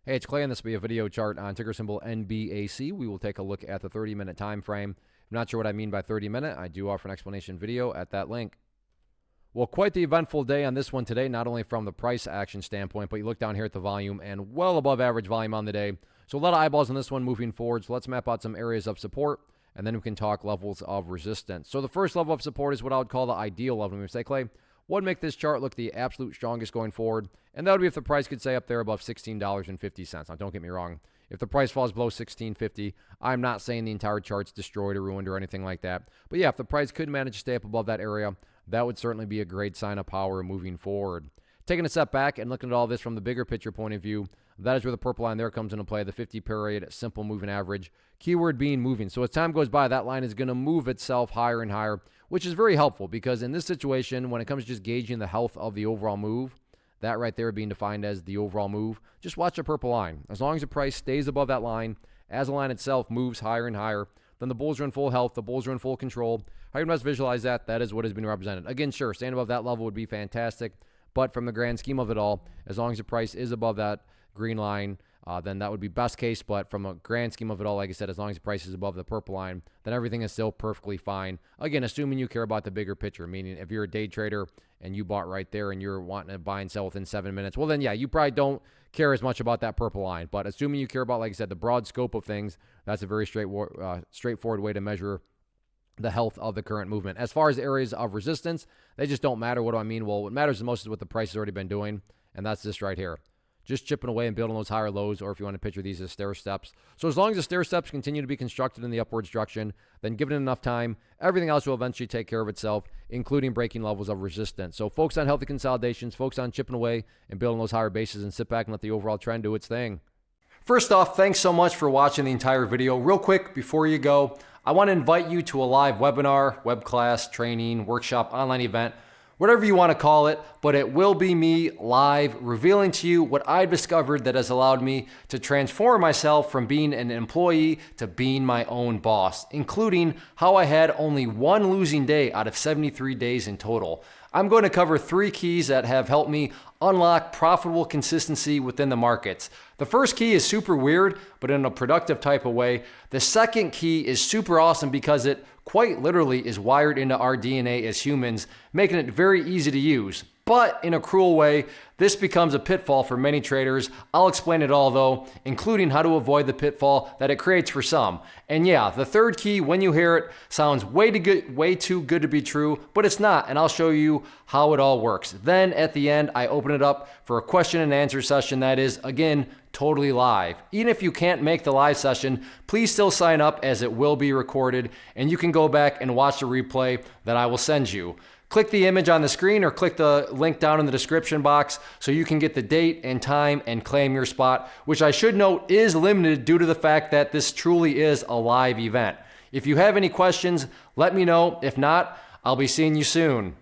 Hey, it's Clay, and this will be a video chart on ticker symbol NBAC. We will take a look at the 30-minute time frame. I'm not sure what I mean by 30-minute. I do offer an explanation video at that link. Well, quite the eventful day on this one today, not only from the price action standpoint, but you look down here at the volume and well above average volume on the day. So a lot of eyeballs on this one moving forward. So let's map out some areas of support, and then we can talk levels of resistance. So the first level of support is what I would call the ideal level. We say, Clay, what would make this chart look the absolute strongest going forward? And that would be if the price could stay up there above $16.50. Now, don't get me wrong. If the price falls below $16.50, I'm not saying the entire chart's destroyed or ruined or anything like that. But yeah, if the price could manage to stay up above that area, that would certainly be a great sign of power moving forward. Taking a step back and looking at all this from the bigger picture point of view, that is where the purple line there comes into play, the 50-period simple moving average. Keyword being moving. So as time goes by, that line is going to move itself higher and higher, which is very helpful because in this situation, when it comes to just gauging the health of the overall move, that right there being defined as the overall move, just watch the purple line. As long as the price stays above that line, as the line itself moves higher and higher, then the bulls are in full health, the bulls are in full control. How you must visualize that, that is what has been represented. Again, sure, staying above that level would be fantastic, but from the grand scheme of it all, as long as the price is above that green line, then that would be best case. But from a grand scheme of it all, like I said, as long as the price is above the purple line, then everything is still perfectly fine. Again, assuming you care about the bigger picture, meaning if you're a day trader and you bought right there and you're wanting to buy and sell within 7 minutes, well then yeah, you probably don't care as much about that purple line. But assuming you care about, like I said, the broad scope of things, that's a very straightforward way to measure the health of the current movement. As far as areas of resistance, they just don't matter. What do I mean? Well, what matters the most is what the price has already been doing, and that's this right here. Just chipping away and building those higher lows, or if you want to picture these as stair steps. So as long as the stair steps continue to be constructed in the upwards direction, then given it enough time, everything else will eventually take care of itself, including breaking levels of resistance. So focus on healthy consolidations, focus on chipping away and building those higher bases, and sit back and let the overall trend do its thing. First off, thanks so much for watching the entire video. Real quick, before you go, I want to invite you to a live webinar, web class, training, workshop, online event, whatever you want to call it, but it will be me live revealing to you what I've discovered that has allowed me to transform myself from being an employee to being my own boss, including how I had only one losing day out of 73 days in total. I'm going to cover 3 keys that have helped me unlock profitable consistency within the markets. The first key is super weird, but in a productive type of way. The second key is super awesome because it quite literally is wired into our DNA as humans, making it very easy to use. But in a cruel way, this becomes a pitfall for many traders. I'll explain it all though, including how to avoid the pitfall that it creates for some. And yeah, the third key, when you hear it, sounds way too good to be true, but it's not, and I'll show you how it all works. Then at the end, I open it up for a question and answer session that is, again, totally live. Even if you can't make the live session, please still sign up as it will be recorded, and you can go back and watch the replay that I will send you. Click the image on the screen or click the link down in the description box so you can get the date and time and claim your spot, which I should note is limited due to the fact that this truly is a live event. If you have any questions, let me know. If not, I'll be seeing you soon.